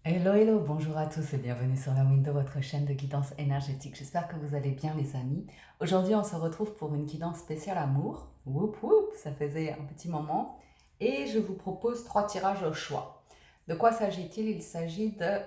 Hello, hello, bonjour à tous et bienvenue sur la Window, votre chaîne de guidance énergétique. J'espère que vous allez bien les amis. Aujourd'hui, on se retrouve pour une guidance spéciale amour. Whoop whoop, ça faisait un petit moment. Et je vous propose 3 tirages au choix. De quoi s'agit-il? Il s'agit de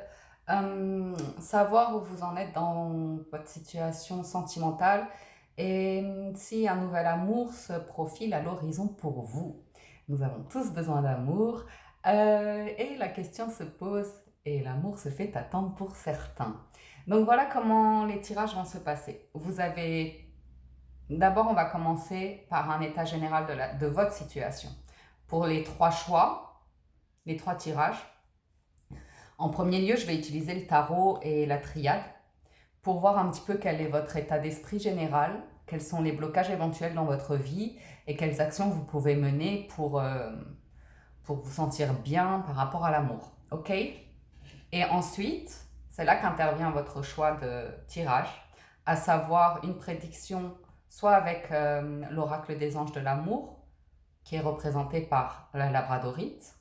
savoir où vous en êtes dans votre situation sentimentale et si un nouvel amour se profile à l'horizon pour vous. Nous avons tous besoin d'amour. Et la question se pose, et l'amour se fait attendre pour certains. Donc voilà comment les tirages vont se passer. Vous avez, d'abord on va commencer par un état général de votre situation. Pour les 3 choix, les 3 tirages, en premier lieu je vais utiliser le tarot et la triade pour voir un petit peu quel est votre état d'esprit général, quels sont les blocages éventuels dans votre vie et quelles actions vous pouvez mener pour vous sentir bien par rapport à l'amour. Ok? Et ensuite, c'est là qu'intervient votre choix de tirage, à savoir une prédiction soit avec l'oracle des anges de l'amour, qui est représenté par la labradorite,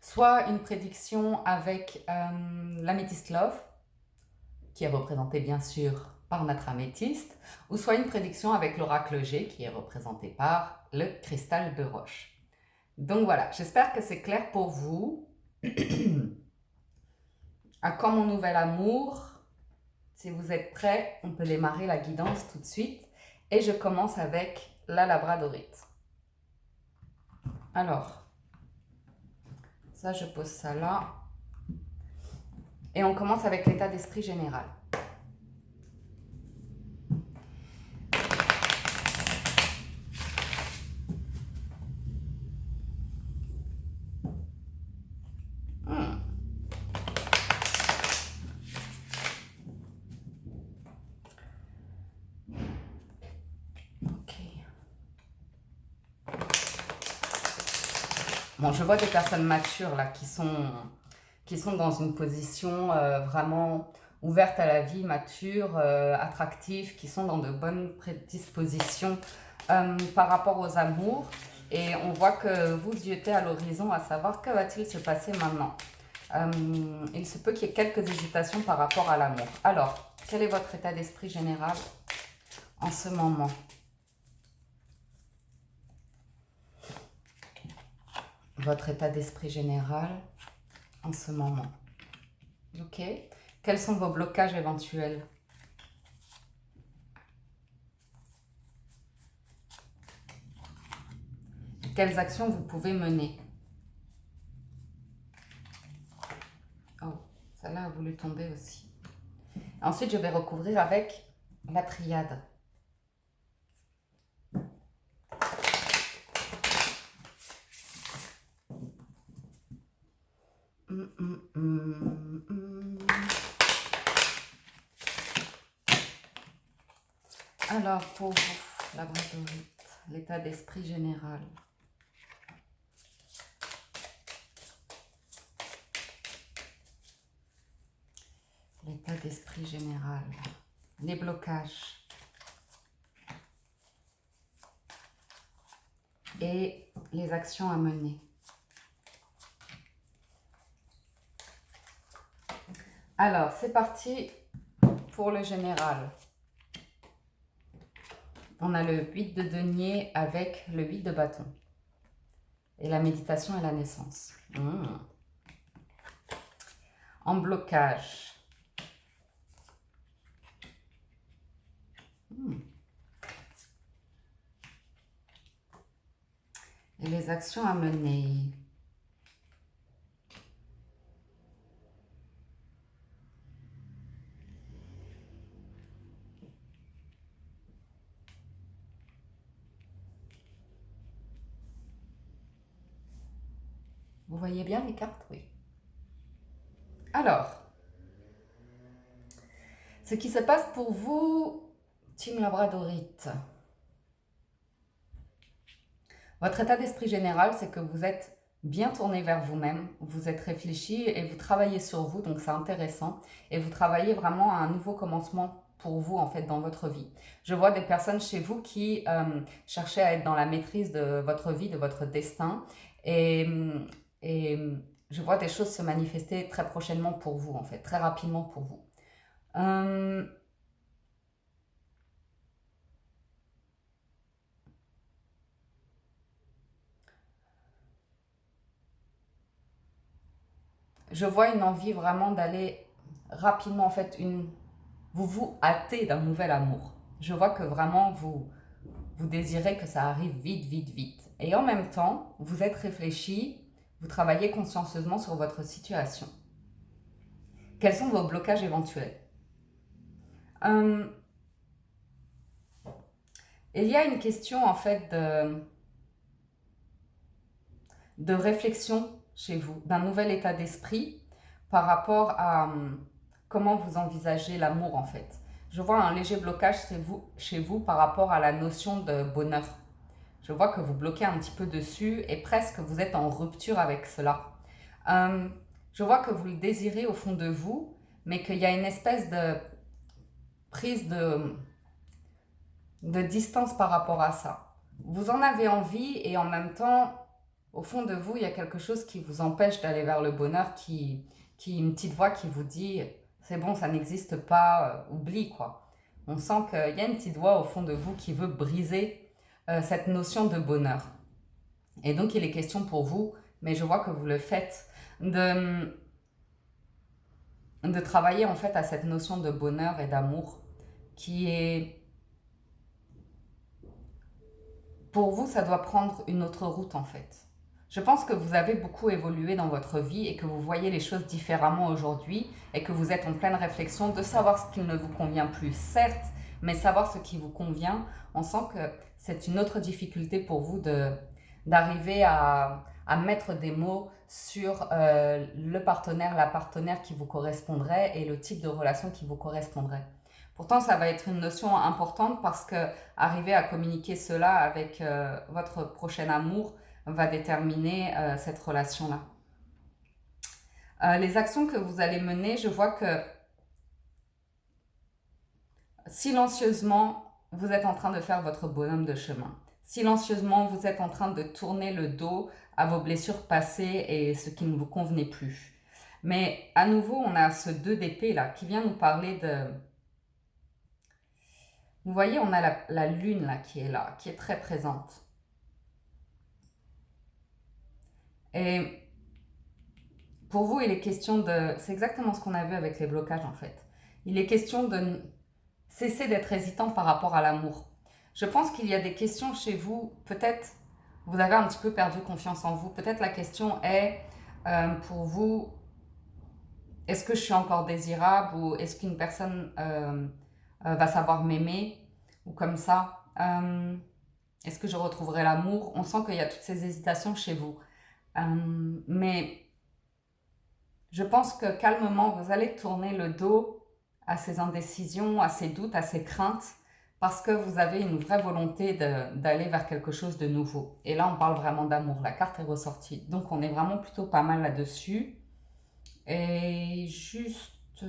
soit une prédiction avec l'améthyste love, qui est représenté bien sûr par notre améthyste, ou soit une prédiction avec l'oracle G, qui est représenté par le cristal de roche. Donc voilà, j'espère que c'est clair pour vous. À quand mon nouvel amour? Si vous êtes prêts, on peut démarrer la guidance tout de suite. Et je commence avec la labradorite. Alors, ça je pose ça là. Et on commence avec l'état d'esprit général. Ok. Bon, je vois des personnes matures là qui sont dans une position vraiment ouverte à la vie, mature, attractive, qui sont dans de bonnes prédispositions par rapport aux amours. Et on voit que vous diotez à l'horizon à savoir que va-t-il se passer maintenant. Il se peut qu'il y ait quelques hésitations par rapport à l'amour. Alors, quel est votre état d'esprit général en ce moment? Votre état d'esprit général en ce moment. Ok. Quels sont vos blocages éventuels? Quelles actions vous pouvez mener? Oh, celle-là a voulu tomber aussi. Ensuite, je vais recouvrir avec la triade. Alors, pour vous, la labradorite, l'état d'esprit général. L'état d'esprit général. Les blocages. Et les actions à mener. Alors, c'est parti pour le général. On a le 8 de denier avec le 8 de bâton. Et la méditation et la naissance. En blocage. Et les actions à mener. Vous voyez bien les cartes? Oui. Alors, ce qui se passe pour vous, Team Labradorite. Votre état d'esprit général, c'est que vous êtes bien tourné vers vous-même, vous êtes réfléchi et vous travaillez sur vous, donc c'est intéressant. Et vous travaillez vraiment à un nouveau commencement pour vous, en fait, dans votre vie. Je vois des personnes chez vous qui cherchaient à être dans la maîtrise de votre vie, de votre destin. Et je vois des choses se manifester très prochainement pour vous, en fait, très rapidement pour vous. Euh, je vois une envie vraiment d'aller rapidement, en fait, vous vous hâtez d'un nouvel amour. Je vois que vraiment vous désirez que ça arrive vite, vite, vite. Et en même temps, vous êtes réfléchi, vous travaillez consciencieusement sur votre situation. Quels sont vos blocages éventuels? Euh, il y a une question en fait de réflexion chez vous, d'un nouvel état d'esprit par rapport à comment vous envisagez l'amour en fait. Je vois un léger blocage chez vous par rapport à la notion de bonheur. Je vois que vous bloquez un petit peu dessus et presque vous êtes en rupture avec cela. Euh, je vois que vous le désirez au fond de vous, mais qu'il y a une espèce de prise de distance par rapport à ça. Vous en avez envie et en même temps, au fond de vous, il y a quelque chose qui vous empêche d'aller vers le bonheur, une petite voix qui vous dit c'est bon, ça n'existe pas, oublie quoi. On sent qu'il y a une petite voix au fond de vous qui veut briser cette notion de bonheur. Et donc il est question pour vous, mais je vois que vous le faites, de travailler en fait à cette notion de bonheur et d'amour qui est, pour vous, ça doit prendre une autre route en fait. Je pense que vous avez beaucoup évolué dans votre vie et que vous voyez les choses différemment aujourd'hui et que vous êtes en pleine réflexion de savoir ce qui ne vous convient plus, certes, mais savoir ce qui vous convient. On sent que c'est une autre difficulté pour vous d'arriver à mettre des mots sur le partenaire, la partenaire qui vous correspondrait et le type de relation qui vous correspondrait. Pourtant, ça va être une notion importante parce que arriver à communiquer cela avec votre prochain amour va déterminer cette relation-là. Les actions que vous allez mener, je vois que silencieusement, vous êtes en train de faire votre bonhomme de chemin. Silencieusement, vous êtes en train de tourner le dos à vos blessures passées et ce qui ne vous convenait plus. Mais à nouveau, on a ce 2 d'épée là qui vient nous parler de... Vous voyez, on a la lune là, qui est très présente. Et pour vous, il est question de... C'est exactement ce qu'on a vu avec les blocages en fait. Il est question de cesser d'être hésitant par rapport à l'amour. Je pense qu'il y a des questions chez vous, peut-être vous avez un petit peu perdu confiance en vous. Peut-être la question est pour vous, est-ce que je suis encore désirable ou est-ce qu'une personne va savoir m'aimer ou comme ça est-ce que je retrouverai l'amour? On sent qu'il y a toutes ces hésitations chez vous. Mais je pense que calmement, vous allez tourner le dos à ces indécisions, à ces doutes, à ces craintes, parce que vous avez une vraie volonté d'aller vers quelque chose de nouveau. Et là, on parle vraiment d'amour. La carte est ressortie. Donc, on est vraiment plutôt pas mal là-dessus. Et juste...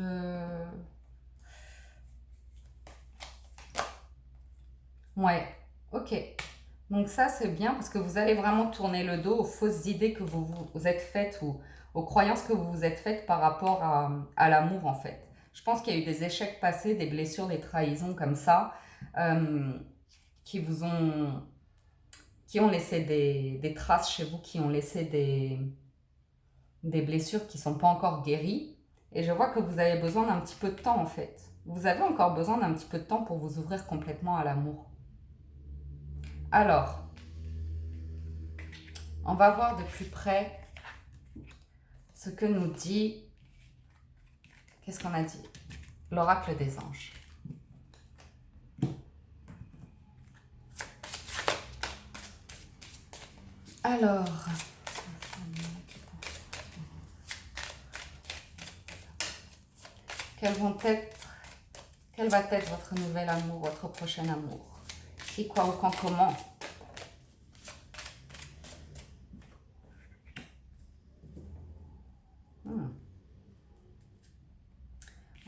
Ouais, ok. Donc ça, c'est bien parce que vous allez vraiment tourner le dos aux fausses idées que vous êtes faites ou aux croyances que vous vous êtes faites par rapport à l'amour, en fait. Je pense qu'il y a eu des échecs passés, des blessures, des trahisons comme ça, euh, qui vous ont, qui ont laissé des traces chez vous, qui ont laissé des blessures qui ne sont pas encore guéries. Et je vois que vous avez besoin d'un petit peu de temps, en fait. Vous avez encore besoin d'un petit peu de temps pour vous ouvrir complètement à l'amour. Alors, on va voir de plus près ce que nous dit, qu'est-ce qu'on a dit? L'oracle des anges. Alors, quel va être votre nouvel amour, votre prochain amour? Qui, quoi ou quand, comment?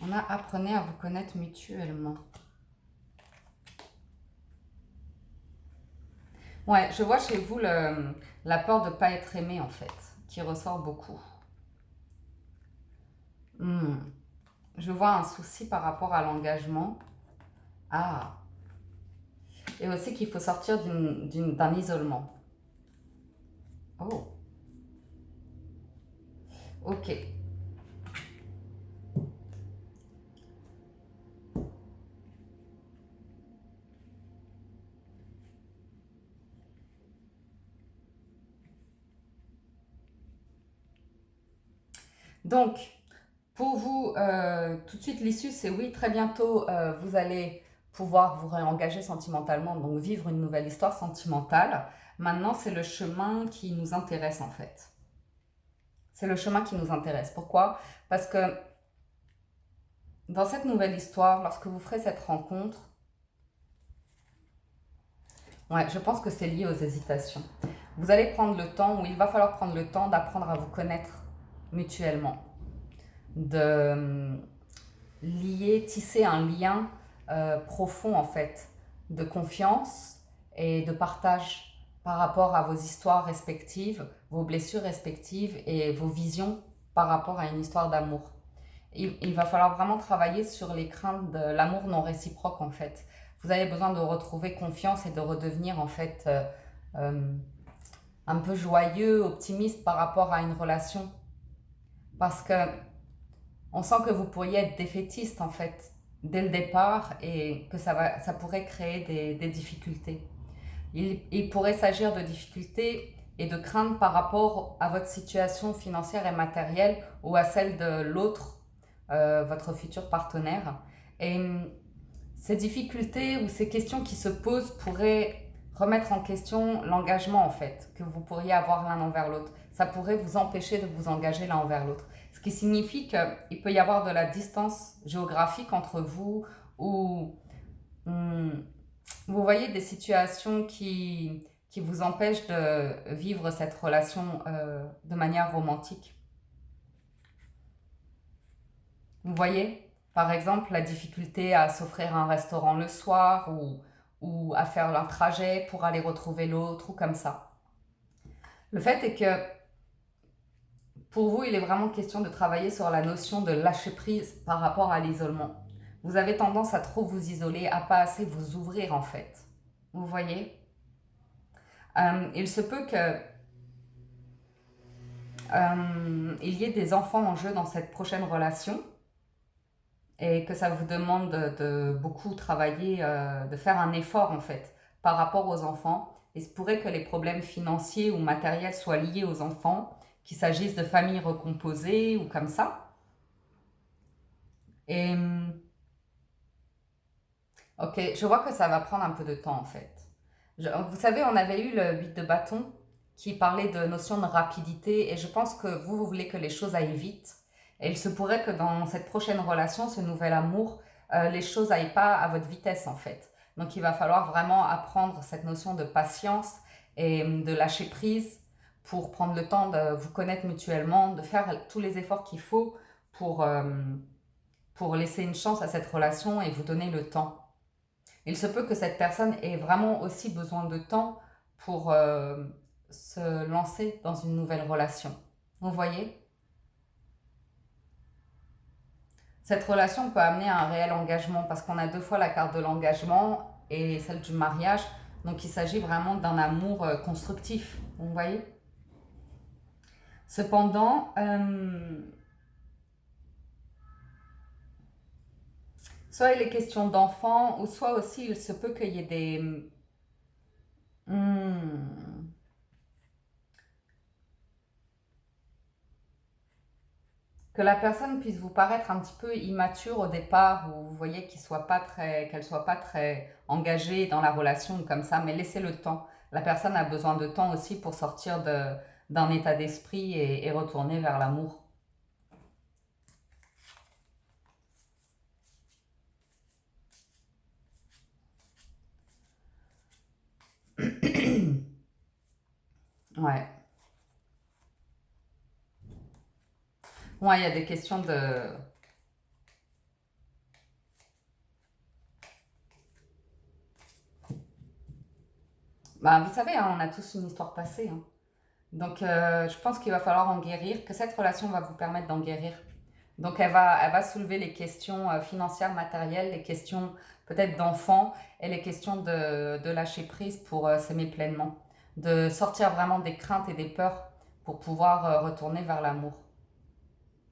On a apprenez à vous connaître mutuellement. Ouais, je vois chez vous la peur de ne pas être aimé en fait, qui ressort beaucoup. je vois un souci par rapport à l'engagement. Ah, et aussi qu'il faut sortir d'un isolement. Oh, ok. Donc, pour vous, tout de suite, l'issue, c'est oui, très bientôt, vous allez pouvoir vous réengager sentimentalement, donc vivre une nouvelle histoire sentimentale. Maintenant, c'est le chemin qui nous intéresse en fait. C'est le chemin qui nous intéresse. Pourquoi? Parce que dans cette nouvelle histoire, lorsque vous ferez cette rencontre, ouais, je pense que c'est lié aux hésitations. Vous allez prendre le temps, ou il va falloir prendre le temps d'apprendre à vous connaître mutuellement, de tisser un lien profond en fait, de confiance et de partage par rapport à vos histoires respectives, vos blessures respectives et vos visions par rapport à une histoire d'amour. Il va falloir vraiment travailler sur les craintes de l'amour non réciproque en fait. Vous avez besoin de retrouver confiance et de redevenir en fait euh, un peu joyeux, optimiste par rapport à une relation. Parce que on sent que vous pourriez être défaitiste en fait dès le départ et que ça pourrait créer des difficultés. Il pourrait s'agir de difficultés et de craintes par rapport à votre situation financière et matérielle ou à celle de l'autre, votre futur partenaire. Et ces difficultés ou ces questions qui se posent pourraient remettre en question l'engagement en fait que vous pourriez avoir l'un envers l'autre. Ça pourrait vous empêcher de vous engager l'un envers l'autre. Ce qui signifie qu'il peut y avoir de la distance géographique entre vous ou vous voyez des situations qui vous empêchent de vivre cette relation de manière romantique. Vous voyez, par exemple, la difficulté à s'offrir un restaurant le soir ou à faire un trajet pour aller retrouver l'autre ou comme ça. Le fait est que pour vous, il est vraiment question de travailler sur la notion de lâcher prise par rapport à l'isolement. Vous avez tendance à trop vous isoler, à pas assez vous ouvrir en fait. Vous voyez, il se peut que il y ait des enfants en jeu dans cette prochaine relation et que ça vous demande de beaucoup travailler, de faire un effort en fait par rapport aux enfants. Il se pourrait que les problèmes financiers ou matériels soient liés aux enfants, qu'il s'agisse de familles recomposées ou comme ça. Et ok, je vois que ça va prendre un peu de temps en fait. Vous savez, on avait eu le 8 de bâton qui parlait de notion de rapidité et je pense que vous voulez que les choses aillent vite. Et il se pourrait que dans cette prochaine relation, ce nouvel amour, les choses n'aillent pas à votre vitesse en fait. Donc il va falloir vraiment apprendre cette notion de patience et de lâcher prise pour prendre le temps de vous connaître mutuellement, de faire tous les efforts qu'il faut pour, euh, pour laisser une chance à cette relation et vous donner le temps. Il se peut que cette personne ait vraiment aussi besoin de temps pour se lancer dans une nouvelle relation. Vous voyez? Cette relation peut amener à un réel engagement parce qu'on a deux fois la carte de l'engagement et celle du mariage. Donc il s'agit vraiment d'un amour constructif. Vous voyez? Cependant, soit il est question d'enfants ou soit aussi il se peut qu'il y ait des... Hmm, que la personne puisse vous paraître un petit peu immature au départ, ou vous voyez qu'elle soit pas très engagée dans la relation ou comme ça, mais laissez le temps. La personne a besoin de temps aussi pour sortir d'un état d'esprit et retourner vers l'amour. Ouais. Ouais, il y a des questions de... Bah, vous savez, hein, on a tous une histoire passée, hein. Donc, je pense qu'il va falloir en guérir, que cette relation va vous permettre d'en guérir. Donc, elle va soulever les questions financières, matérielles, les questions peut-être d'enfants et les questions de lâcher prise pour s'aimer pleinement. De sortir vraiment des craintes et des peurs pour pouvoir retourner vers l'amour.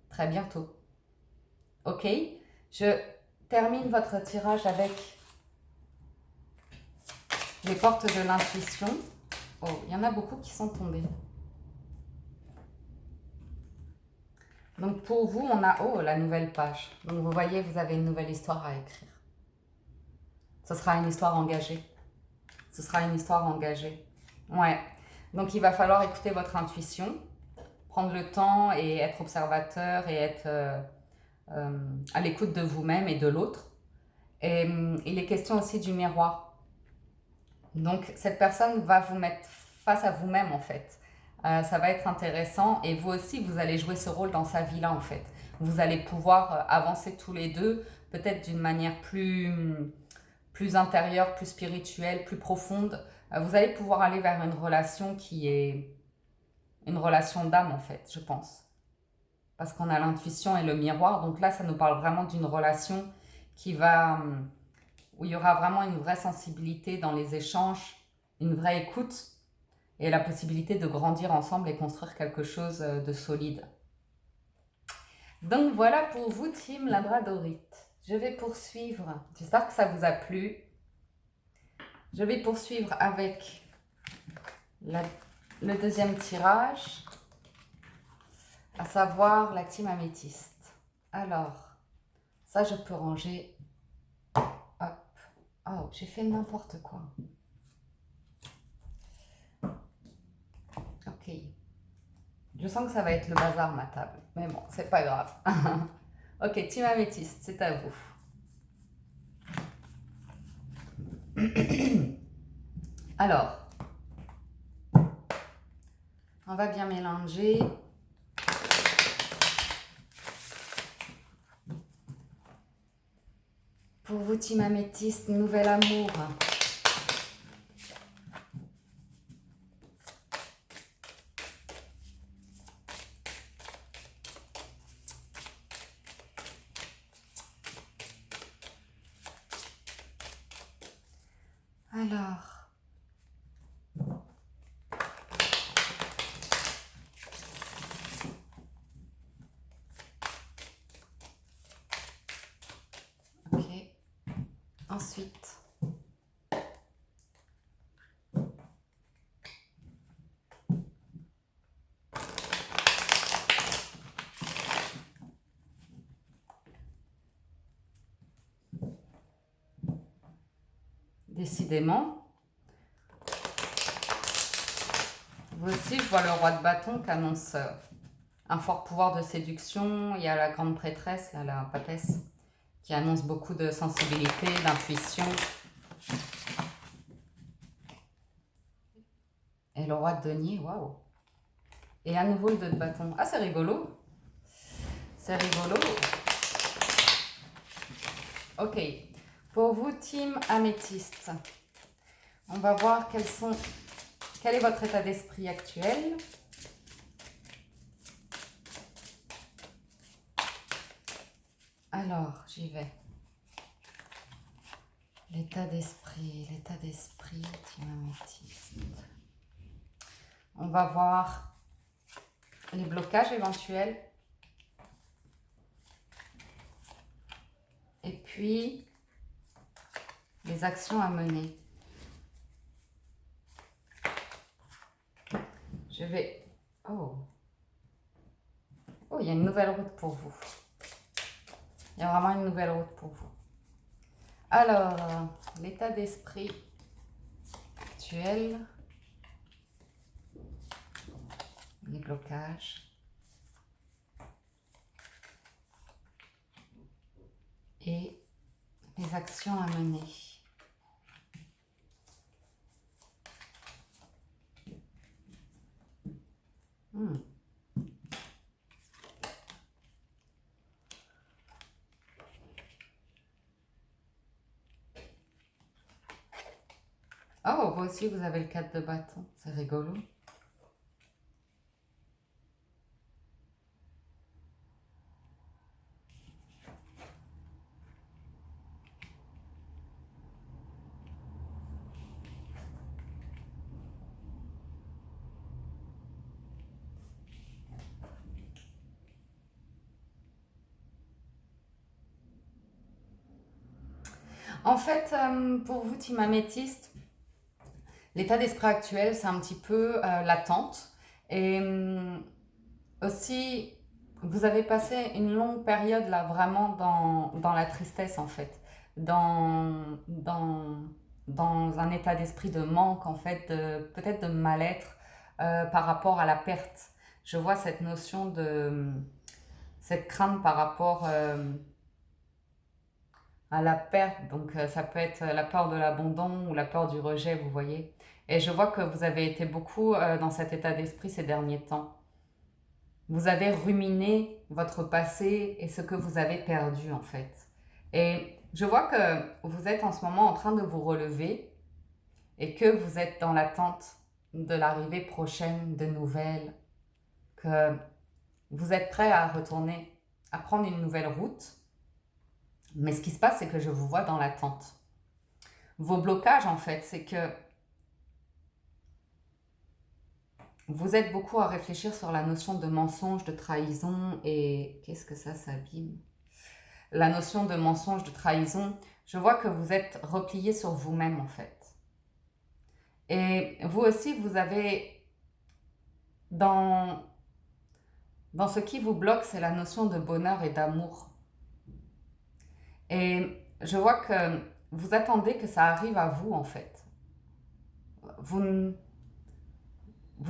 Très bientôt. Ok? Je termine votre tirage avec les portes de l'intuition. Oh, il y en a beaucoup qui sont tombés. Donc pour vous, on a la nouvelle page. Donc vous voyez, vous avez une nouvelle histoire à écrire. Ce sera une histoire engagée. Ce sera une histoire engagée. Ouais. Donc il va falloir écouter votre intuition, prendre le temps et être observateur et être à l'écoute de vous-même et de l'autre. Et il est question aussi du miroir. Donc cette personne va vous mettre face à vous-même en fait. Ça va être intéressant et vous aussi vous allez jouer ce rôle dans sa vie là en fait. Vous allez pouvoir avancer tous les deux peut-être d'une manière plus intérieure, plus spirituelle, plus profonde. Vous allez pouvoir aller vers une relation qui est une relation d'âme en fait, je pense. Parce qu'on a l'intuition et le miroir, donc là ça nous parle vraiment d'une relation qui va, où il y aura vraiment une vraie sensibilité dans les échanges, une vraie écoute et la possibilité de grandir ensemble et construire quelque chose de solide. Donc voilà pour vous, Team Labradorite. Je vais poursuivre. J'espère que ça vous a plu. Je vais poursuivre avec le deuxième tirage, à savoir la Team Améthyste. Alors, ça je peux ranger. Hop. Oh, j'ai fait n'importe quoi. Ok. Je sens que ça va être le bazar ma table. Mais bon, c'est pas grave. Ok, Team Améthyste, c'est à vous. Alors, on va bien mélanger. Pour vous, Team Améthyste, nouvel amour. Alors, ok. Ensuite, décidément, vous aussi, je vois le roi de bâton qui annonce un fort pouvoir de séduction. Il y a la grande prêtresse, là, la papesse, qui annonce beaucoup de sensibilité, d'intuition. Et le roi de denier, waouh. Et à nouveau le 2 de bâton. Ah, c'est rigolo. C'est rigolo. Ok. Pour vous, Team Améthyste, on va voir quel est votre état d'esprit actuel. Alors, j'y vais. L'état d'esprit, Team Améthyste. On va voir les blocages éventuels. Et puis, les actions à mener. Je vais... Oh, il y a une nouvelle route pour vous. Il y a vraiment une nouvelle route pour vous. Alors, l'état d'esprit actuel, les blocages et les actions à mener. Oh, vous aussi, vous avez le 4 de bâton. C'est rigolo. En fait, pour vous, team améthyste, l'état d'esprit actuel, c'est un petit peu l'attente. Et aussi, vous avez passé une longue période là, vraiment dans la tristesse en fait. Dans, dans, dans un état d'esprit de manque en fait, peut-être de mal-être par rapport à la perte. Je vois cette notion de... cette crainte par rapport à la perte. Donc ça peut être la peur de l'abandon ou la peur du rejet, vous voyez. Et je vois que vous avez été beaucoup dans cet état d'esprit ces derniers temps. Vous avez ruminé votre passé et ce que vous avez perdu en fait. Et je vois que vous êtes en ce moment en train de vous relever et que vous êtes dans l'attente de l'arrivée prochaine de nouvelles, que vous êtes prêt à retourner, à prendre une nouvelle route. Mais ce qui se passe, c'est que je vous vois dans l'attente. Vos blocages, en fait, c'est que vous êtes beaucoup à réfléchir sur la notion de mensonge, de trahison et... Qu'est-ce que ça s'abîme? La notion de mensonge, de trahison, je vois que vous êtes replié sur vous-même, en fait. Et vous aussi, vous avez... Dans ce qui vous bloque, c'est la notion de bonheur et d'amour. Et je vois que vous attendez que ça arrive à vous, en fait. Vous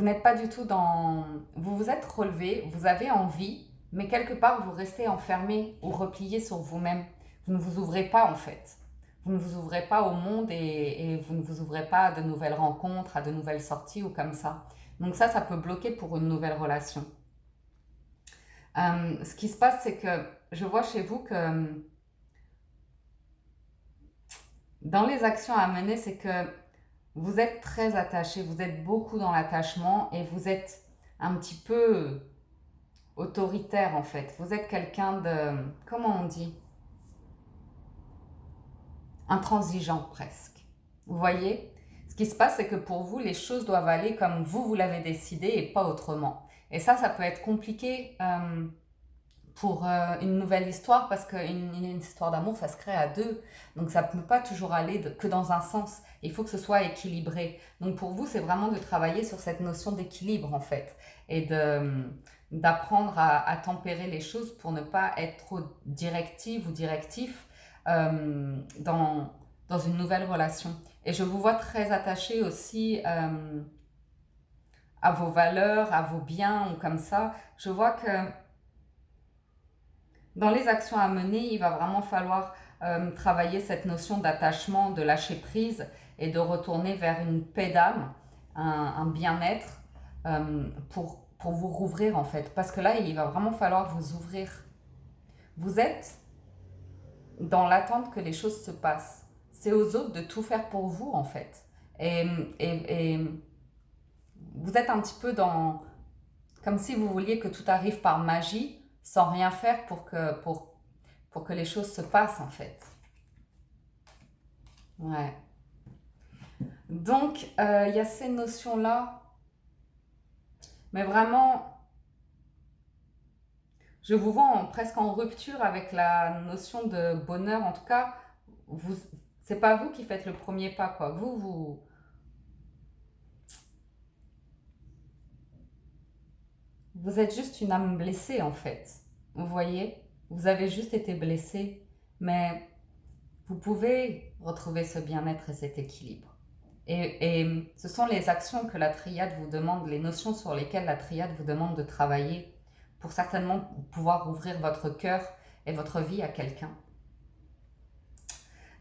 n'êtes pas du tout dans... Vous vous êtes relevé, vous avez envie, mais quelque part, vous restez enfermé ou replié sur vous-même. Vous ne vous ouvrez pas, en fait. Vous ne vous ouvrez pas au monde et vous ne vous ouvrez pas à de nouvelles rencontres, à de nouvelles sorties ou comme ça. Donc ça peut bloquer pour une nouvelle relation. Ce qui se passe, c'est que je vois chez vous que dans les actions à mener, c'est que vous êtes très attaché, vous êtes beaucoup dans l'attachement et vous êtes un petit peu autoritaire en fait. Vous êtes quelqu'un de, comment on dit? Intransigeant presque. Vous voyez? Ce qui se passe, c'est que pour vous, les choses doivent aller comme vous l'avez décidé et pas autrement. Et ça peut être compliqué pour une nouvelle histoire parce qu'une histoire d'amour, ça se crée à deux. Donc ça ne peut pas toujours aller que dans un sens. Il faut que ce soit équilibré. Donc pour vous, c'est vraiment de travailler sur cette notion d'équilibre en fait. Et d'apprendre à tempérer les choses pour ne pas être trop directive ou directif dans une nouvelle relation. Et je vous vois très attaché aussi à vos valeurs, à vos biens ou comme ça. Je vois que dans les actions à mener, il va vraiment falloir travailler cette notion d'attachement, de lâcher prise et de retourner vers une paix d'âme, un bien-être pour vous rouvrir en fait. Parce que là, il va vraiment falloir vous ouvrir. Vous êtes dans l'attente que les choses se passent. C'est aux autres de tout faire pour vous en fait. Et vous êtes un petit peu dans... Comme si vous vouliez que tout arrive par magie, sans rien faire pour que les choses se passent en fait. Ouais. Donc, il y a ces notions-là. Mais vraiment, je vous vois presque en rupture avec la notion de bonheur. En tout cas, c'est pas vous qui faites le premier pas, quoi. Vous êtes juste une âme blessée, en fait. Vous voyez? Vous avez juste été blessé. Mais vous pouvez retrouver ce bien-être et cet équilibre. Et ce sont les actions que la triade vous demande, les notions sur lesquelles la triade vous demande de travailler pour certainement pouvoir ouvrir votre cœur et votre vie à quelqu'un.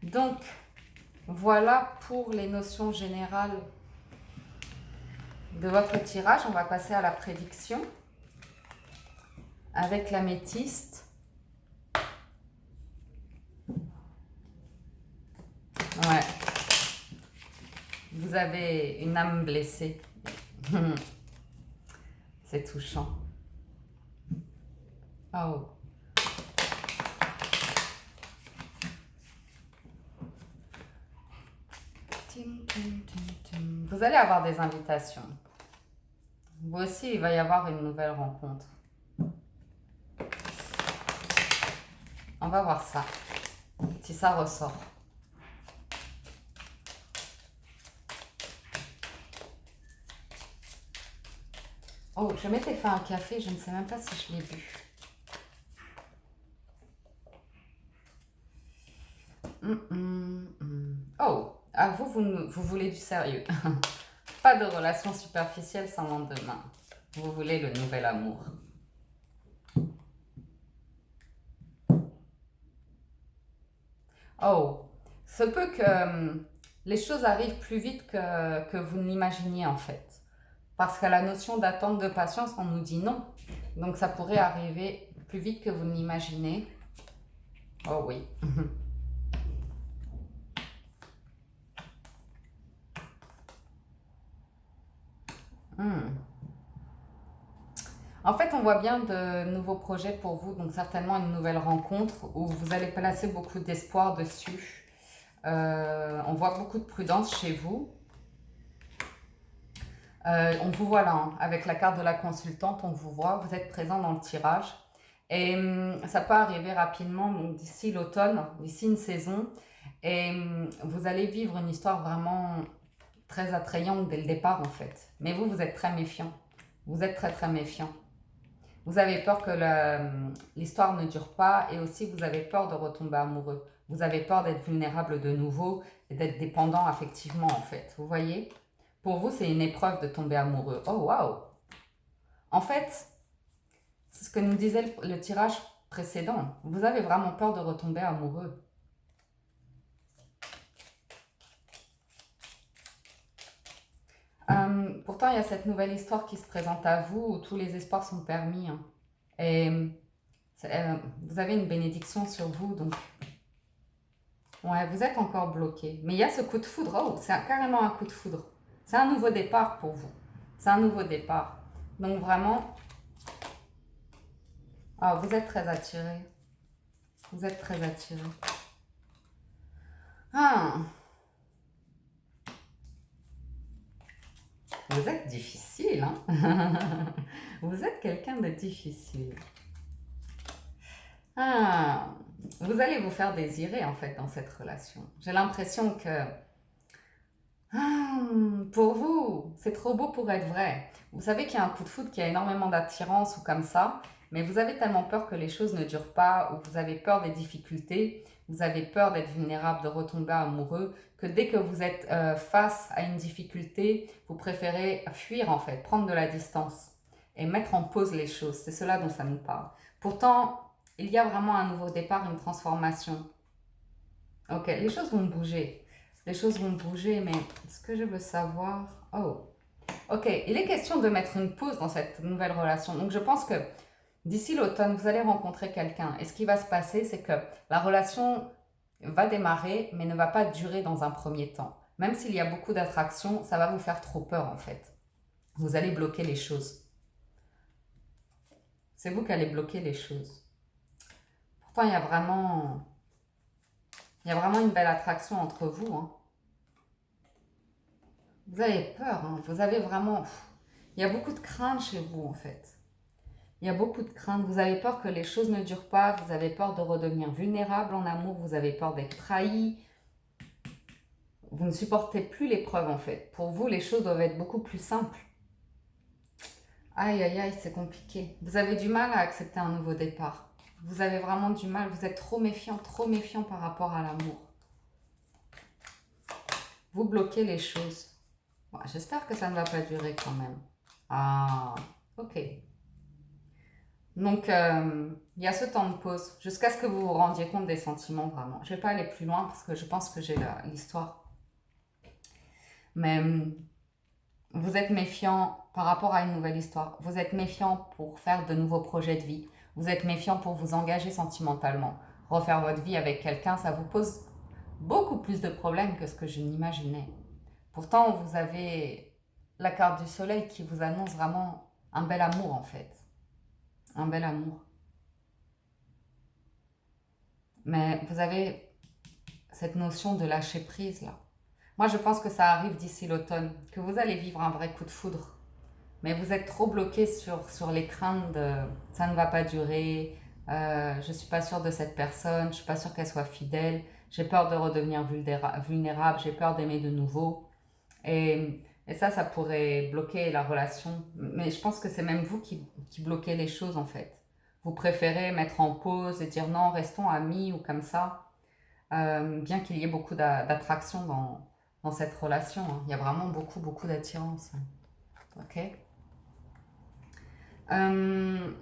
Donc, voilà pour les notions générales de votre tirage. On va passer à la prédiction avec l'améthyste. Ouais. Vous avez une âme blessée. C'est touchant. Oh. Vous allez avoir des invitations. Vous aussi, il va y avoir une nouvelle rencontre. On va voir ça, si ça ressort. Oh, je m'étais fait un café, je ne sais même pas si je l'ai bu. Oh, ah, vous voulez du sérieux. Pas de relation superficielle sans lendemain. Vous voulez le nouvel amour. Oh, se peut que les choses arrivent plus vite que vous ne l'imaginiez en fait. Parce qu'à la notion d'attente de patience, on nous dit non. Donc ça pourrait arriver plus vite que vous ne l'imaginez. Oh oui. Hmm. En fait, on voit bien de nouveaux projets pour vous, donc certainement une nouvelle rencontre où vous allez placer beaucoup d'espoir dessus. On voit beaucoup de prudence chez vous. On vous voit là, hein, avec la carte de la consultante, on vous voit, vous êtes présent dans le tirage. Et ça peut arriver rapidement, donc d'ici l'automne, d'ici une saison. Et vous allez vivre une histoire vraiment très attrayante dès le départ en fait. Mais vous êtes très méfiant. Vous êtes très très méfiant. Vous avez peur que l'histoire ne dure pas et aussi vous avez peur de retomber amoureux. Vous avez peur d'être vulnérable de nouveau et d'être dépendant affectivement en fait. Vous voyez? Pour vous, c'est une épreuve de tomber amoureux. Oh waouh! En fait, c'est ce que nous disait le tirage précédent. Vous avez vraiment peur de retomber amoureux. Pourtant, il y a cette nouvelle histoire qui se présente à vous où tous les espoirs sont permis, hein. Et vous avez une bénédiction sur vous, donc ouais, vous êtes encore bloqué. Mais il y a ce coup de foudre. Oh, c'est carrément un coup de foudre. C'est un nouveau départ pour vous. C'est un nouveau départ. Donc vraiment, ah, vous êtes très attiré. Vous êtes très attiré. Ah, vous êtes difficile, hein. Vous êtes quelqu'un de difficile. Ah, vous allez vous faire désirer en fait dans cette relation. J'ai l'impression que pour vous, c'est trop beau pour être vrai. Vous savez qu'il y a un coup de foudre, qu'il y a énormément d'attirance ou comme ça, mais vous avez tellement peur que les choses ne durent pas ou vous avez peur des difficultés, vous avez peur d'être vulnérable, de retomber amoureux, que dès que vous êtes face à une difficulté, vous préférez fuir en fait, prendre de la distance et mettre en pause les choses. C'est cela dont ça nous parle. Pourtant, il y a vraiment un nouveau départ, une transformation. Ok, les choses vont bouger. Les choses vont bouger, mais ce que je veux savoir... Oh, ok, il est question de mettre une pause dans cette nouvelle relation. Donc je pense que d'ici l'automne, vous allez rencontrer quelqu'un. Et ce qui va se passer, c'est que la relation va démarrer, mais ne va pas durer dans un premier temps. Même s'il y a beaucoup d'attraction, ça va vous faire trop peur en fait. Vous allez bloquer les choses. C'est vous qui allez bloquer les choses. Pourtant, il y a vraiment une belle attraction entre vous, hein. Vous avez peur, hein. Vous avez vraiment... Il y a beaucoup de crainte chez vous, en fait. Il y a beaucoup de crainte. Vous avez peur que les choses ne durent pas. Vous avez peur de redevenir vulnérable en amour. Vous avez peur d'être trahi. Vous ne supportez plus l'épreuve, en fait. Pour vous, les choses doivent être beaucoup plus simples. Aïe, aïe, aïe, c'est compliqué. Vous avez du mal à accepter un nouveau départ. Vous avez vraiment du mal. Vous êtes trop méfiant par rapport à l'amour. Vous bloquez les choses. Bon, j'espère que ça ne va pas durer quand même. Ah, ok. Donc, il y a ce temps de pause jusqu'à ce que vous vous rendiez compte des sentiments vraiment. Je ne vais pas aller plus loin parce que je pense que j'ai l'histoire. Mais vous êtes méfiant par rapport à une nouvelle histoire. Vous êtes méfiant pour faire de nouveaux projets de vie. Vous êtes méfiant pour vous engager sentimentalement. Refaire votre vie avec quelqu'un, ça vous pose beaucoup plus de problèmes que ce que je n'imaginais. Pourtant, vous avez la carte du soleil qui vous annonce vraiment un bel amour en fait. Un bel amour. Mais vous avez cette notion de lâcher prise là. Moi, je pense que ça arrive d'ici l'automne, que vous allez vivre un vrai coup de foudre. Mais vous êtes trop bloqué sur les craintes de ça ne va pas durer, je ne suis pas sûre de cette personne, je ne suis pas sûre qu'elle soit fidèle, j'ai peur de redevenir vulnérable, j'ai peur d'aimer de nouveau. Et Et ça pourrait bloquer la relation. Mais je pense que c'est même vous qui bloquez les choses en fait. Vous préférez mettre en pause et dire non, restons amis ou comme ça, bien qu'il y ait beaucoup d'attraction dans cette relation, hein. Il y a vraiment beaucoup d'attirance. Ok. Euh,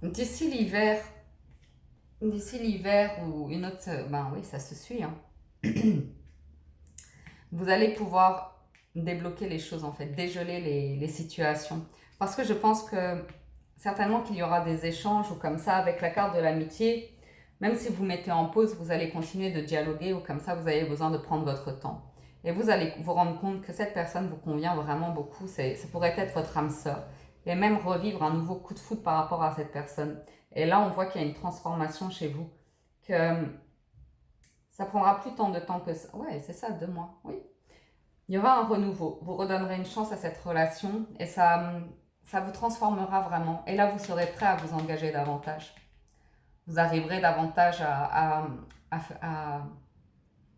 d'ici l'hiver, d'ici l'hiver ou une autre, ben oui, ça se suit, hein. Vous allez pouvoir débloquer les choses en fait, dégeler les situations. Parce que je pense que certainement qu'il y aura des échanges ou comme ça avec la carte de l'amitié. Même si vous mettez en pause, vous allez continuer de dialoguer ou comme ça vous avez besoin de prendre votre temps. Et vous allez vous rendre compte que cette personne vous convient vraiment beaucoup. Ça pourrait être votre âme sœur. Et même revivre un nouveau coup de foudre par rapport à cette personne. Et là, on voit qu'il y a une transformation chez vous. Que ça prendra plus tant de temps que ça. Ouais, c'est ça, 2 mois. Oui. Il y aura un renouveau. Vous redonnerez une chance à cette relation et ça vous transformera vraiment. Et là, vous serez prêt à vous engager davantage. Vous arriverez davantage à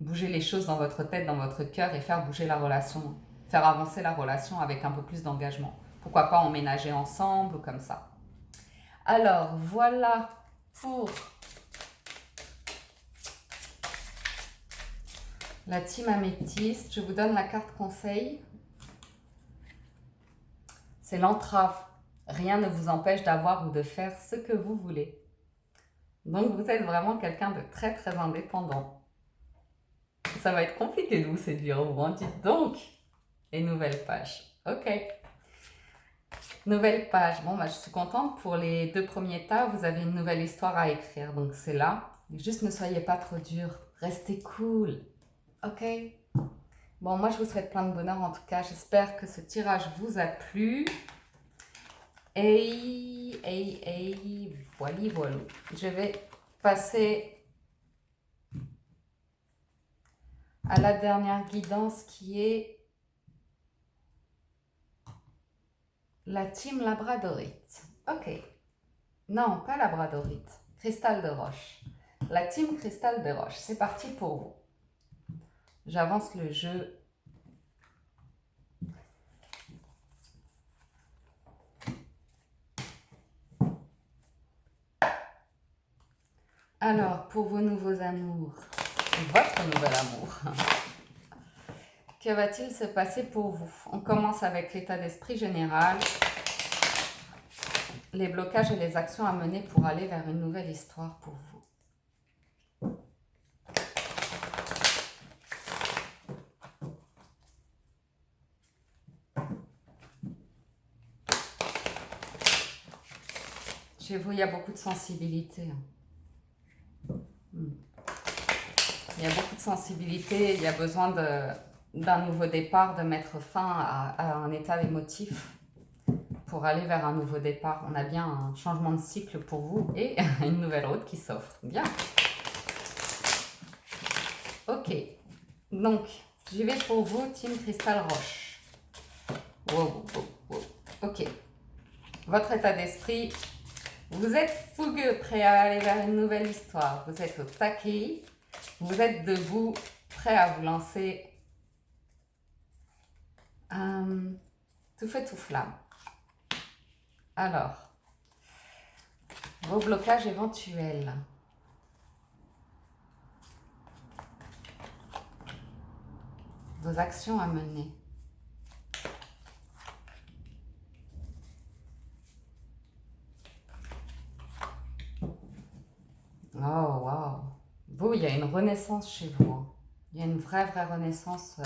bouger les choses dans votre tête, dans votre cœur et faire bouger la relation, faire avancer la relation avec un peu plus d'engagement. Pourquoi pas emménager ensemble ou comme ça. Alors, voilà pour la team améthyste. Je vous donne la carte conseil. C'est l'entrave. Rien ne vous empêche d'avoir ou de faire ce que vous voulez. Donc, vous êtes vraiment quelqu'un de très indépendant. Ça va être compliqué de vous séduire, vous en dites donc. Et nouvelle page. Ok. Nouvelle page. Bon, bah, je suis contente. Pour les 2 premiers tas, vous avez une nouvelle histoire à écrire. Donc, c'est là. Juste ne soyez pas trop dur. Restez cool. Ok. Bon, moi, je vous souhaite plein de bonheur en tout cas. J'espère que ce tirage vous a plu. Et voilà. Je vais passer à la dernière guidance qui est la team labradorite. Ok. Non, pas labradorite. Cristal de roche. La team cristal de roche. C'est parti pour vous. J'avance le jeu. Alors, pour vos nouveaux amours, votre nouvel amour, que va-t-il se passer pour vous? On commence avec l'état d'esprit général, les blocages et les actions à mener pour aller vers une nouvelle histoire pour vous. Chez vous, il y a beaucoup de sensibilité. Il y a beaucoup de sensibilité, il y a besoin d'un nouveau départ, de mettre fin à un état émotif pour aller vers un nouveau départ. On a bien un changement de cycle pour vous et une nouvelle route qui s'offre. Bien. Ok. Donc, j'y vais pour vous, Team Cristal Roche. Wow. Ok. Votre état d'esprit, vous êtes fougueux, prêt à aller vers une nouvelle histoire. Vous êtes au taquet. Vous êtes debout, prêt à vous lancer tout feu, tout flamme. Alors, vos blocages éventuels. Vos actions à mener. Oh, wow. Vous, il y a une renaissance chez vous, hein. Il y a une vraie renaissance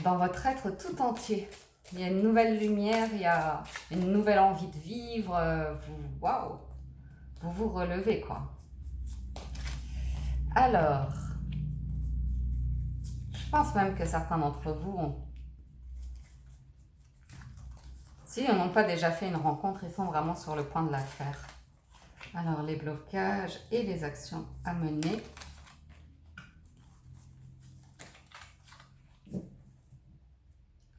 dans votre être tout entier. Il y a une nouvelle lumière, il y a une nouvelle envie de vivre. Waouh, vous vous relevez, quoi. Alors, je pense même que certains d'entre vous si ils n'ont pas déjà fait une rencontre, ils sont vraiment sur le point de la faire. Alors, les blocages et les actions à mener.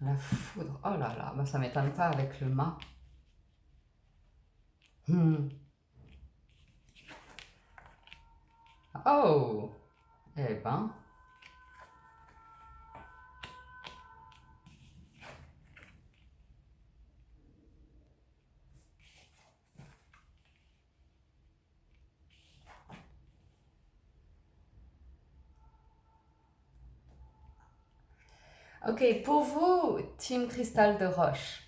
La foudre. Oh là là, ben ça ne m'étonne pas avec le mât. Oh, eh ben. Ok, pour vous, Team Cristal de Roche,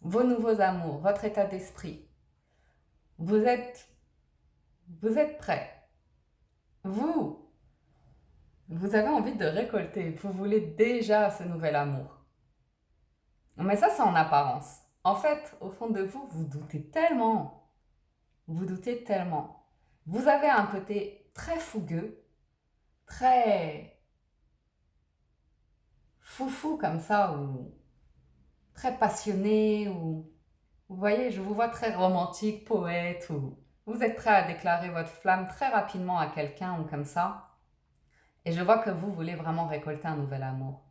vos nouveaux amours, votre état d'esprit, vous êtes, vous êtes prêts. Vous, vous avez envie de récolter, vous voulez déjà ce nouvel amour. Mais ça, c'est en apparence. En fait, au fond de vous, vous doutez tellement. Vous doutez tellement. Vous avez un côté très fougueux, très foufou comme ça, ou très passionné, ou vous voyez, je vous vois très romantique, poète, ou vous êtes prêt à déclarer votre flamme très rapidement à quelqu'un ou comme ça. Et je vois que vous voulez vraiment récolter un nouvel amour.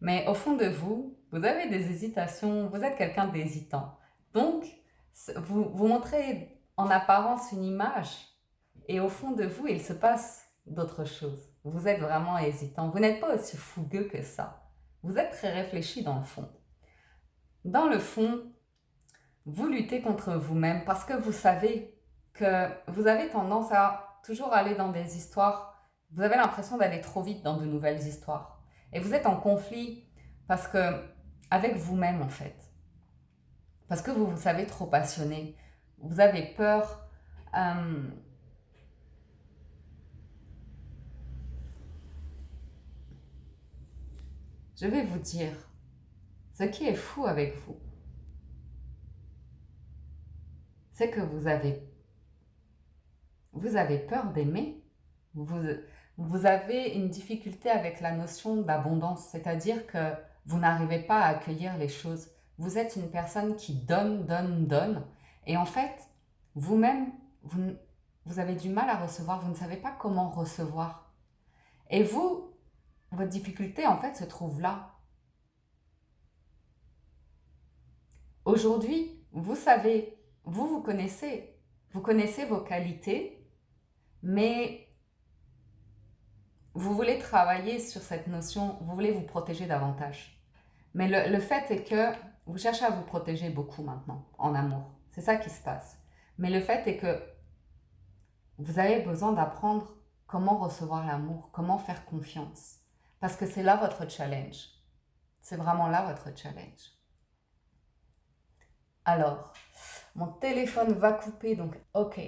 Mais au fond de vous, vous avez des hésitations, vous êtes quelqu'un d'hésitant. Donc, vous montrez en apparence une image et au fond de vous, il se passe d'autres choses. Vous êtes vraiment hésitant. Vous n'êtes pas aussi fougueux que ça. Vous êtes très réfléchi dans le fond. Dans le fond, vous luttez contre vous-même parce que vous savez que vous avez tendance à toujours aller dans des histoires. Vous avez l'impression d'aller trop vite dans de nouvelles histoires. Et vous êtes en conflit parce que, avec vous-même en fait. Parce que vous vous savez trop passionné. Vous avez peur. Je vais vous dire, ce qui est fou avec vous, c'est que vous avez peur d'aimer. Vous avez une difficulté avec la notion d'abondance, c'est-à-dire que vous n'arrivez pas à accueillir les choses. Vous êtes une personne qui donne, donne, donne. Et en fait, vous-même, vous avez du mal à recevoir, vous ne savez pas comment recevoir. Et vous, votre difficulté, en fait, se trouve là. Aujourd'hui, vous savez, vous connaissez vos qualités, mais vous voulez travailler sur cette notion, vous voulez vous protéger davantage. Mais le fait est que vous cherchez à vous protéger beaucoup maintenant, en amour. C'est ça qui se passe. Mais le fait est que vous avez besoin d'apprendre comment recevoir l'amour, comment faire confiance. Parce que c'est là votre challenge. C'est vraiment là votre challenge. Alors, mon téléphone va couper, donc ok.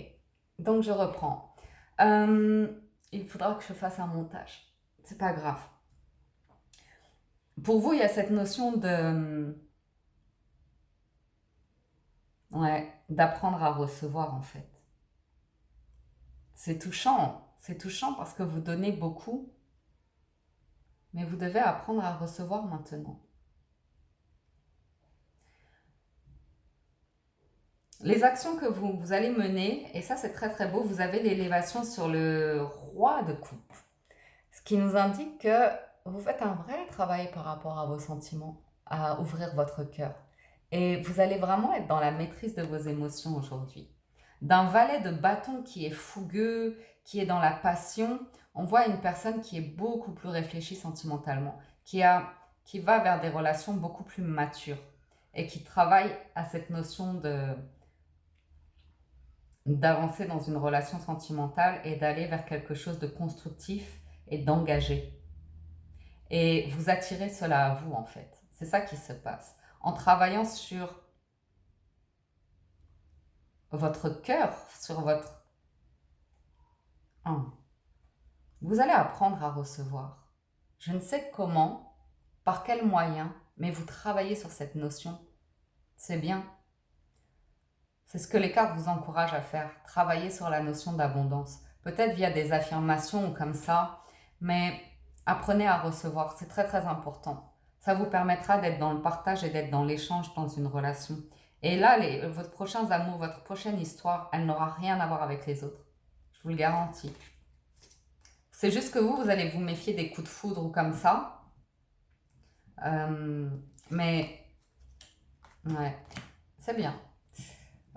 Donc je reprends. Il faudra que je fasse un montage. C'est pas grave. Pour vous, il y a cette notion d'apprendre à recevoir en fait. C'est touchant parce que vous donnez beaucoup, mais vous devez apprendre à recevoir maintenant. Les actions que vous allez mener, et ça c'est très très beau, vous avez l'élévation sur le roi de coupe. Ce qui nous indique que vous faites un vrai travail par rapport à vos sentiments, à ouvrir votre cœur. Et vous allez vraiment être dans la maîtrise de vos émotions aujourd'hui. D'un valet de bâton qui est fougueux, qui est dans la passion, on voit une personne qui est beaucoup plus réfléchie sentimentalement, qui va vers des relations beaucoup plus matures et qui travaille à cette notion d'avancer dans une relation sentimentale et d'aller vers quelque chose de constructif et d'engagé. Et vous attirez cela à vous en fait. C'est ça qui se passe. En travaillant sur votre cœur, sur votre... Vous allez apprendre à recevoir. Je ne sais comment, par quels moyens, mais vous travaillez sur cette notion. C'est bien. C'est ce que les cartes vous encouragent à faire. Travailler sur la notion d'abondance. Peut-être via des affirmations ou comme ça, mais apprenez à recevoir. C'est très très important. Ça vous permettra d'être dans le partage et d'être dans l'échange dans une relation. Et là, votre prochain amour, votre prochaine histoire, elle n'aura rien à voir avec les autres. Je vous le garantis. C'est juste que vous allez vous méfier des coups de foudre ou comme ça. Mais, ouais, c'est bien.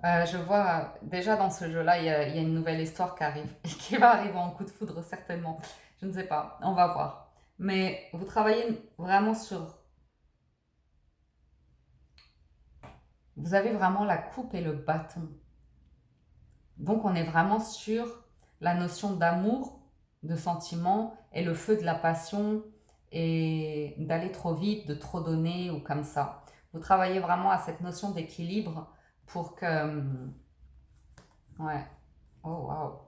Je vois déjà dans ce jeu-là, il y a une nouvelle histoire qui arrive et qui va arriver en coup de foudre certainement. Je ne sais pas, on va voir. Mais vous travaillez vraiment sur... Vous avez vraiment la coupe et le bâton. Donc on est vraiment sur la notion d'amour, de sentiment et le feu de la passion et d'aller trop vite, de trop donner ou comme ça. Vous travaillez vraiment à cette notion d'équilibre pour que... Ouais. Oh, wow.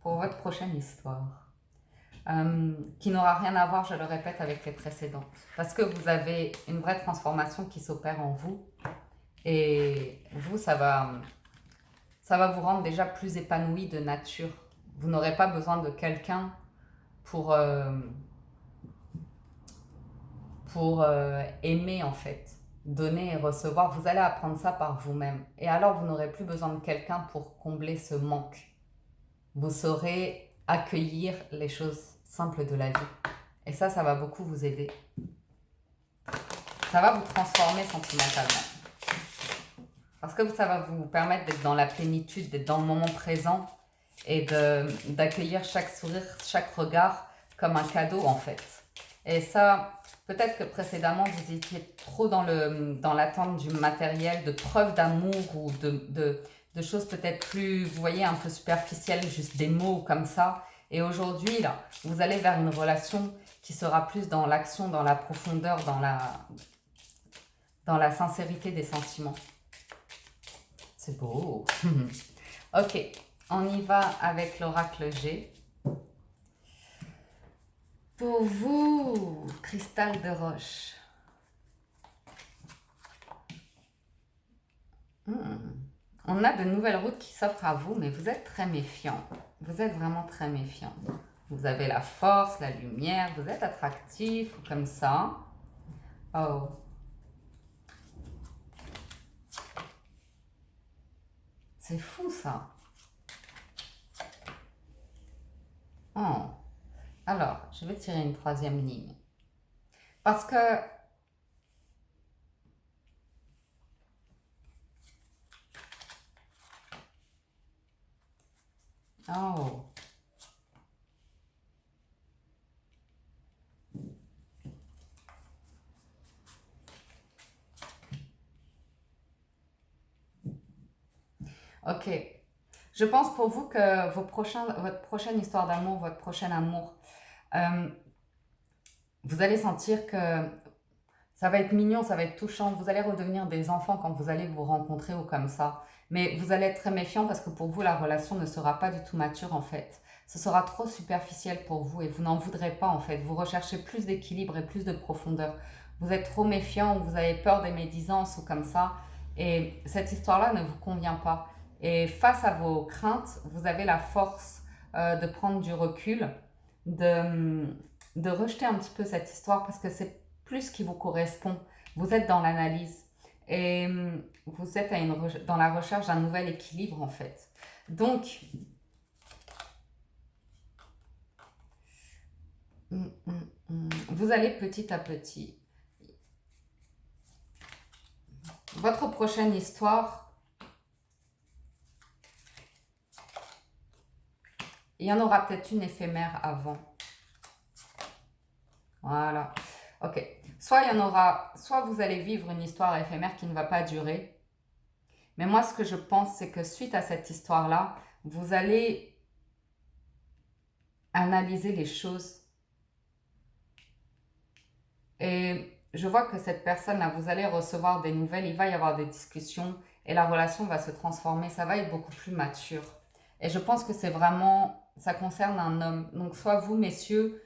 Pour votre prochaine histoire. Qui n'aura rien à voir, je le répète, avec les précédentes. Parce que vous avez une vraie transformation qui s'opère en vous. Et vous, ça va vous rendre déjà plus épanoui de nature. Vous n'aurez pas besoin de quelqu'un pour, aimer, en fait. Donner et recevoir. Vous allez apprendre ça par vous-même. Et alors, vous n'aurez plus besoin de quelqu'un pour combler ce manque. Vous saurez accueillir les choses simples de la vie. Et ça va beaucoup vous aider. Ça va vous transformer sentimentalement. Parce que ça va vous permettre d'être dans la plénitude, d'être dans le moment présent et d'accueillir chaque sourire, chaque regard comme un cadeau en fait. Et ça, peut-être que précédemment, vous étiez trop dans l'attente du matériel, de preuves d'amour ou de choses peut-être plus, vous voyez, un peu superficielles, juste des mots comme ça. Et aujourd'hui, là, vous allez vers une relation qui sera plus dans l'action, dans la profondeur, dans la sincérité des sentiments. C'est beau. Ok, on y va avec l'oracle G. Pour vous, cristal de roche. On a de nouvelles routes qui s'offrent à vous, mais vous êtes très méfiant. Vous êtes vraiment très méfiant. Vous avez la force, la lumière, vous êtes attractif, comme ça. Oh. C'est fou, ça. Oh. Alors, je vais tirer une troisième ligne. Parce que... Oh. Ok. Je pense pour vous que votre prochaine histoire d'amour, votre prochain amour, vous allez sentir que ça va être mignon, ça va être touchant. Vous allez redevenir des enfants quand vous allez vous rencontrer ou comme ça. Mais vous allez être très méfiant parce que pour vous, la relation ne sera pas du tout mature en fait. Ce sera trop superficiel pour vous et vous n'en voudrez pas en fait. Vous recherchez plus d'équilibre et plus de profondeur. Vous êtes trop méfiant ou vous avez peur des médisances ou comme ça. Et cette histoire-là ne vous convient pas. Et face à vos craintes, vous avez la force de prendre du recul, de rejeter un petit peu cette histoire parce que c'est plus ce qui vous correspond. Vous êtes dans l'analyse et vous êtes dans la recherche d'un nouvel équilibre en fait. Donc, vous allez petit à petit. Votre prochaine histoire, il y en aura peut-être une éphémère avant. Voilà. Ok. Soit il y en aura, soit vous allez vivre une histoire éphémère qui ne va pas durer. Mais moi, ce que je pense, c'est que suite à cette histoire-là, vous allez analyser les choses. Et je vois que cette personne-là, vous allez recevoir des nouvelles, il va y avoir des discussions et la relation va se transformer, ça va être beaucoup plus mature. Et je pense que c'est vraiment, ça concerne un homme. Donc soit vous, messieurs,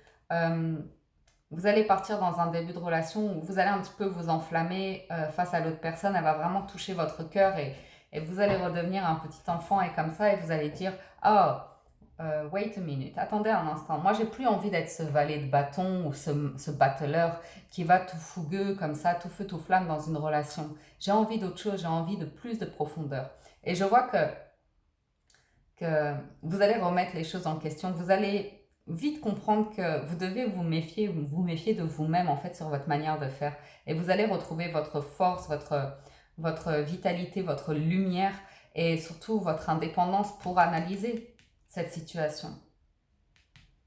vous allez partir dans un début de relation où vous allez un petit peu vous enflammer face à l'autre personne, elle va vraiment toucher votre cœur et vous allez redevenir un petit enfant et comme ça et vous allez dire « Oh, wait a minute, attendez un instant, moi j'ai plus envie d'être ce valet de bâton ou ce battleur qui va tout fougueux comme ça, tout feu tout flamme dans une relation. J'ai envie d'autre chose, j'ai envie de plus de profondeur. » Et je vois que vous allez remettre les choses en question, vous allez vite comprendre que vous devez vous méfier de vous-même en fait sur votre manière de faire et vous allez retrouver votre force, votre vitalité, votre lumière et surtout votre indépendance pour analyser cette situation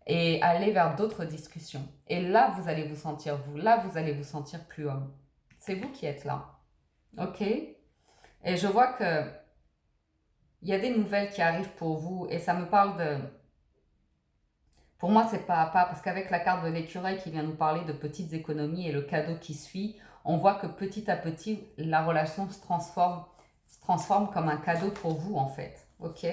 et aller vers d'autres discussions. Et là, vous allez vous sentir plus homme. C'est vous qui êtes là. Ok? Et je vois que il y a des nouvelles qui arrivent pour vous et ça me parle de... Pour moi, c'est pas à pas, parce qu'avec la carte de l'écureuil qui vient nous parler de petites économies et le cadeau qui suit, on voit que petit à petit, la relation se transforme comme un cadeau pour vous, en fait. Ok?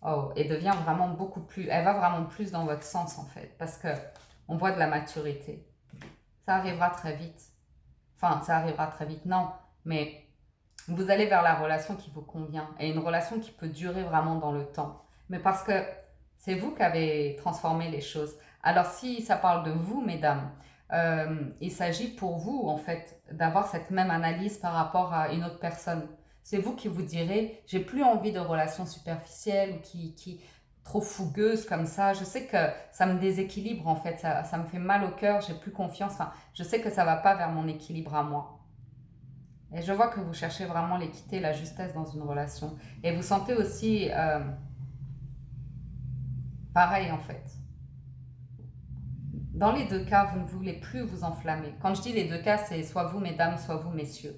Oh, et devient vraiment beaucoup plus, elle va vraiment plus dans votre sens, en fait, parce que on voit de la maturité. Ça arrivera très vite. Enfin, ça arrivera très vite, non, mais vous allez vers la relation qui vous convient et une relation qui peut durer vraiment dans le temps. Mais parce que c'est vous qui avez transformé les choses. Alors si ça parle de vous, mesdames, il s'agit pour vous, en fait, d'avoir cette même analyse par rapport à une autre personne. C'est vous qui vous direz, j'ai plus envie de relations superficielles ou qui trop fougueuses comme ça. Je sais que ça me déséquilibre, en fait, ça me fait mal au cœur, j'ai plus confiance. Enfin, je sais que ça va pas vers mon équilibre à moi. Et je vois que vous cherchez vraiment l'équité, la justesse dans une relation. Et vous sentez aussi pareil, en fait. Dans les deux cas, vous ne voulez plus vous enflammer. Quand je dis les deux cas, c'est soit vous, mesdames, soit vous, messieurs.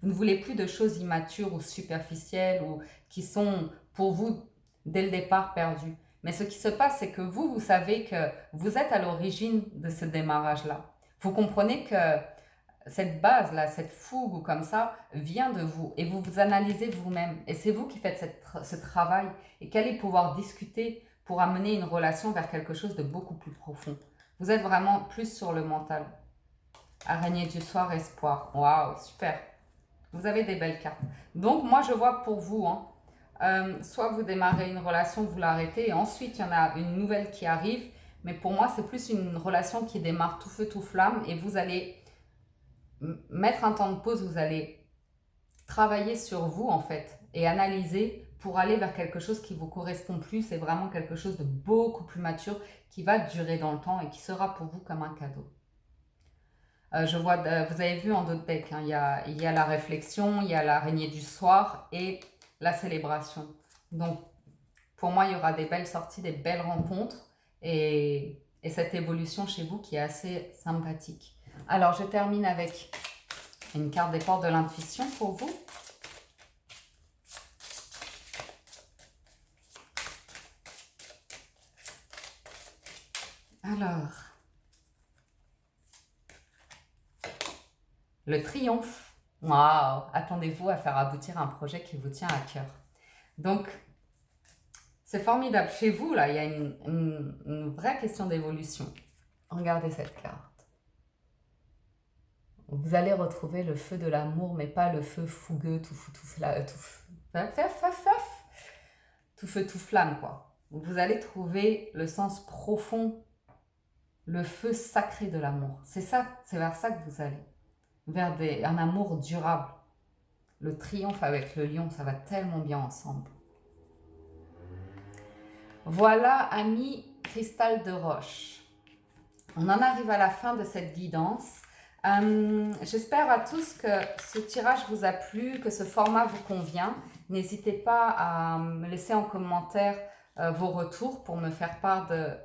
Vous ne voulez plus de choses immatures ou superficielles ou qui sont pour vous dès le départ perdues. Mais ce qui se passe, c'est que vous savez que vous êtes à l'origine de ce démarrage-là. Vous comprenez que cette base-là, cette fougue ou comme ça, vient de vous et vous vous analysez vous-même. Et c'est vous qui faites ce travail et qu'allez pouvoir discuter pour amener une relation vers quelque chose de beaucoup plus profond. Vous êtes vraiment plus sur le mental. Araignée du soir, espoir. Waouh, super. Vous avez des belles cartes. Donc, moi, je vois pour vous, hein, soit vous démarrez une relation, vous l'arrêtez, et ensuite, il y en a une nouvelle qui arrive. Mais pour moi, c'est plus une relation qui démarre tout feu, tout flamme, et vous allez mettre un temps de pause, vous allez travailler sur vous, en fait, et analyser pour aller vers quelque chose qui vous correspond plus. C'est vraiment quelque chose de beaucoup plus mature, qui va durer dans le temps et qui sera pour vous comme un cadeau. Je vois, vous avez vu en d'autres decks, hein, il y a la réflexion, il y a l'araignée du soir et la célébration. Donc, pour moi, il y aura des belles sorties, des belles rencontres et cette évolution chez vous qui est assez sympathique. Alors, je termine avec une carte des portes de l'intuition pour vous. Alors, le triomphe. Waouh! Attendez-vous à faire aboutir un projet qui vous tient à cœur. Donc, c'est formidable. Chez vous, là, il y a une vraie question d'évolution. Regardez cette carte. Vous allez retrouver le feu de l'amour, mais pas le feu fougueux, tout feu, tout flamme, quoi. Vous allez trouver le sens profond, le feu sacré de l'amour. C'est ça, c'est vers ça que vous allez. Vers un amour durable. Le triomphe avec le lion, ça va tellement bien ensemble. Voilà, amis cristal de roche. On en arrive à la fin de cette guidance. J'espère à tous que ce tirage vous a plu, que ce format vous convient. N'hésitez pas à me laisser en commentaire vos retours pour me faire part de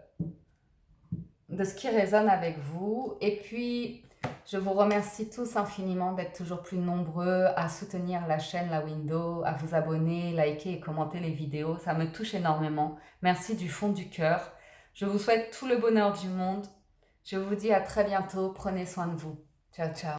ce qui résonne avec vous. Et puis, je vous remercie tous infiniment d'être toujours plus nombreux à soutenir la chaîne La Window, à vous abonner, liker et commenter les vidéos. Ça me touche énormément. Merci du fond du cœur. Je vous souhaite tout le bonheur du monde. Je vous dis à très bientôt. Prenez soin de vous. Ciao, ciao.